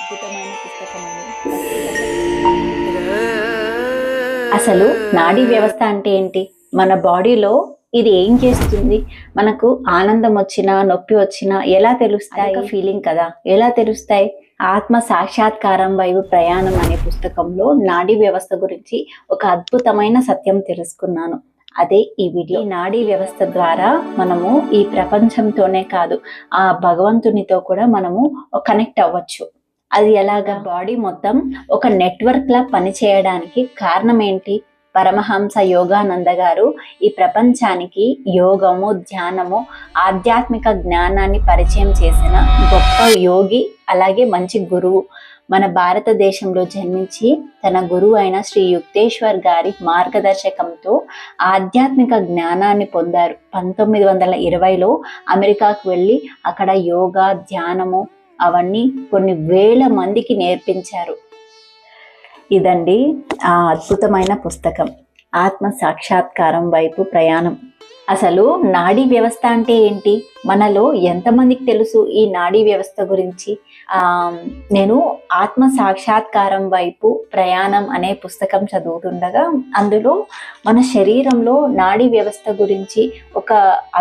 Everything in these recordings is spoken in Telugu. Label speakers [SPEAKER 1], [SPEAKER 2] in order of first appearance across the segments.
[SPEAKER 1] అద్భుతమైన పుస్తకం అసలు నాడీ వ్యవస్థ అంటే ఏంటి? మన బాడీలో ఇది ఏం చేస్తుంది? మనకు ఆనందం వచ్చినా నొప్పి వచ్చినా ఎలా తెలుస్తాయి? ఫీలింగ్ కదా, ఎలా తెలుస్తాయి? ఆత్మ సాక్షాత్కారం వైపు ప్రయాణం అనే పుస్తకంలో నాడీ వ్యవస్థ గురించి ఒక అద్భుతమైన సత్యం తెలుసుకున్నాను. అదే ఈ వీడియో. నాడీ వ్యవస్థ ద్వారా మనము ఈ ప్రపంచంతోనే కాదు, ఆ భగవంతునితో కూడా మనము కనెక్ట్ అవ్వచ్చు. అది ఎలాగా? బాడీ మొత్తం ఒక నెట్వర్క్ లా పనిచేయడానికి కారణం ఏంటి? పరమహంస యోగానంద గారు ఈ ప్రపంచానికి యోగము, ధ్యానము, ఆధ్యాత్మిక జ్ఞానాన్ని పరిచయం చేసిన గొప్ప యోగి, అలాగే మంచి గురువు. మన భారతదేశంలో జన్మించి తన గురువు అయిన శ్రీ యుక్తేశ్వర్ గారి మార్గదర్శకంతో ఆధ్యాత్మిక జ్ఞానాన్ని పొందారు. 1920లో అమెరికాకు వెళ్ళి అక్కడ యోగా, ధ్యానము అవన్నీ కొన్ని వేల మందికి నేర్పించారు. ఇదండి ఆ అద్భుతమైన పుస్తకం, ఆత్మ సాక్షాత్కారం వైపు ప్రయాణం. అసలు నాడీ వ్యవస్థ అంటే ఏంటి? మనలో ఎంతమందికి తెలుసు ఈ నాడీ వ్యవస్థ గురించి? నేను ఆత్మ సాక్షాత్కారం వైపు ప్రయాణం అనే పుస్తకం చదువుతుండగా అందులో మన శరీరంలో నాడీ వ్యవస్థ గురించి ఒక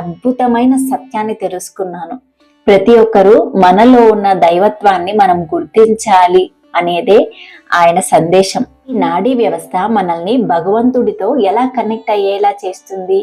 [SPEAKER 1] అద్భుతమైన సత్యాన్ని తెలుసుకున్నాను. ప్రతి ఒక్కరూ మనలో ఉన్న దైవత్వాన్ని మనం గుర్తించాలి అనేదే ఆయన సందేశం. ఈ నాడీ వ్యవస్థ మనల్ని భగవంతుడితో ఎలా కనెక్ట్ అయ్యేలా చేస్తుంది?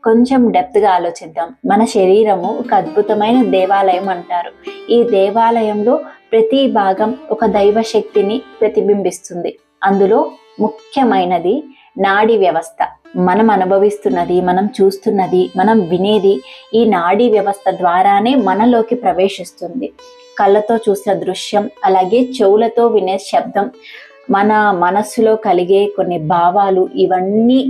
[SPEAKER 1] కొంచెం డెప్త్ గా ఆలోచిద్దాం. మన శరీరము ఒక అద్భుతమైన దేవాలయం అంటారు. ఈ దేవాలయంలో ప్రతి భాగం ఒక దైవ శక్తిని ప్రతిబింబిస్తుంది. అందులో ముఖ్యమైనది నాడీ వ్యవస్థ. మనం అనుభవిస్తున్నది, మనం చూస్తున్నది, మనం వినేది ఈ నాడీ వ్యవస్థ ద్వారానే మనలోకి ప్రవేశిస్తుంది. కళ్ళతో చూసిన దృశ్యం, అలాగే చెవులతో వినే శబ్దం, మన మనస్సులో కలిగే కొన్ని భావాలు, ఇవన్నీ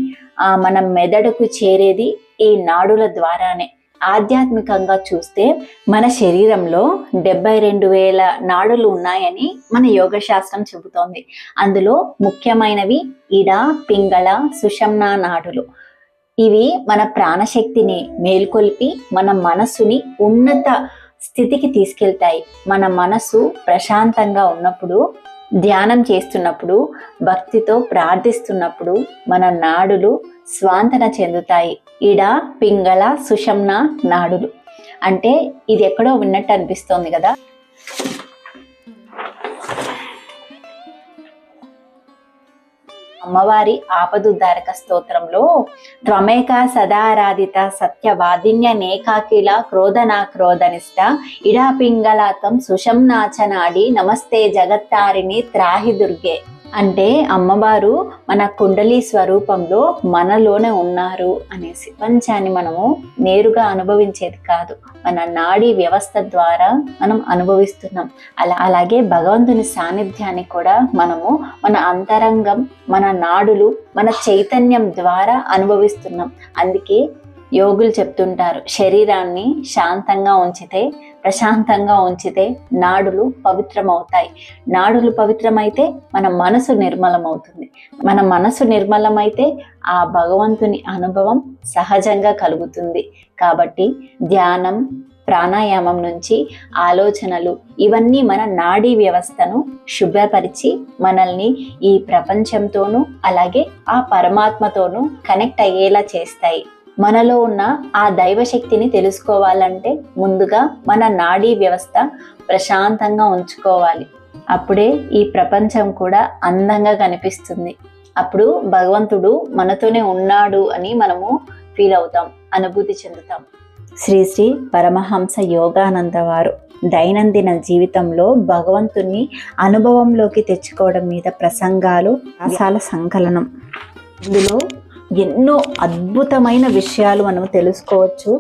[SPEAKER 1] మన మెదడుకు చేరేది ఈ నాడుల ద్వారానే. ఆధ్యాత్మికంగా చూస్తే మన శరీరంలో 72,000 నాడులు ఉన్నాయని మన యోగ శాస్త్రం చెబుతోంది. అందులో ముఖ్యమైనవి ఇడ, పింగళ, సుషుమ్నా నాడులు. ఇవి మన ప్రాణశక్తిని మేల్కొల్పి మన మనస్సుని ఉన్నత స్థితికి తీసుకెళ్తాయి. మన మనసు ప్రశాంతంగా ఉన్నప్పుడు, ధ్యానం చేస్తున్నప్పుడు, భక్తితో ప్రార్థిస్తున్నప్పుడు మన నాడులు స్వాంతన చెందుతాయి. ఇడ, పింగళ, సుషుమ్నా నాడులు అంటే ఇది ఎక్కడో విన్నట్టు అనిపిస్తోంది కదా. అమ్మవారి ఆపదుద్ధారక స్తోత్రంలో త్వమేక సదారాధిత సత్యవాదిన్య నేకాకిల క్రోధనా క్రోధనిష్ట ఇడా పింగళాతం సుషుమ్నాచ నాడి నమస్తే జగత్తారిణి త్రాహి దుర్గే అంటే అమ్మవారు మన కుండలి స్వరూపంలో మనలోనే ఉన్నారు అనేసి. ప్రపంచాన్ని మనము నేరుగా అనుభవించేది కాదు, మన నాడీ వ్యవస్థ ద్వారా మనం అనుభవిస్తున్నాం. అలాగే భగవంతుని సాన్నిధ్యాన్ని కూడా మనము మన అంతరంగం, మన నాడులు, మన చైతన్యం ద్వారా అనుభవిస్తున్నాం. అందుకే యోగులు చెప్తుంటారు, శరీరాన్ని శాంతంగా ఉంచితే, ప్రశాంతంగా ఉంచితే నాడులు పవిత్రమవుతాయి. నాడులు పవిత్రమైతే మన మనసు నిర్మలమవుతుంది. మన మనసు నిర్మలమైతే ఆ భగవంతుని అనుభవం సహజంగా కలుగుతుంది. కాబట్టి ధ్యానం, ప్రాణాయామం నుంచి ఆలోచనలు, ఇవన్నీ మన నాడీ వ్యవస్థను శుభ్రపరిచి మనల్ని ఈ ప్రపంచంతోనూ అలాగే ఆ పరమాత్మతోనూ కనెక్ట్ అయ్యేలా చేస్తాయి. మనలో ఉన్న ఆ దైవశక్తిని తెలుసుకోవాలంటే ముందుగా మన నాడీ వ్యవస్థ ప్రశాంతంగా ఉంచుకోవాలి. అప్పుడే ఈ ప్రపంచం కూడా అందంగా కనిపిస్తుంది. అప్పుడు భగవంతుడు మనతోనే ఉన్నాడు అని మనము ఫీల్ అవుతాం, అనుభూతి చెందుతాం. శ్రీ శ్రీ పరమహంస యోగానంద వారు దైనందిన జీవితంలో భగవంతుని అనుభవంలోకి తెచ్చుకోవడం మీద ప్రసంగాలు, వ్యాసాల సంకలనం. ఇందులో ఎన్నో అద్భుతమైన విషయాలు మనం తెలుసుకోవచ్చు.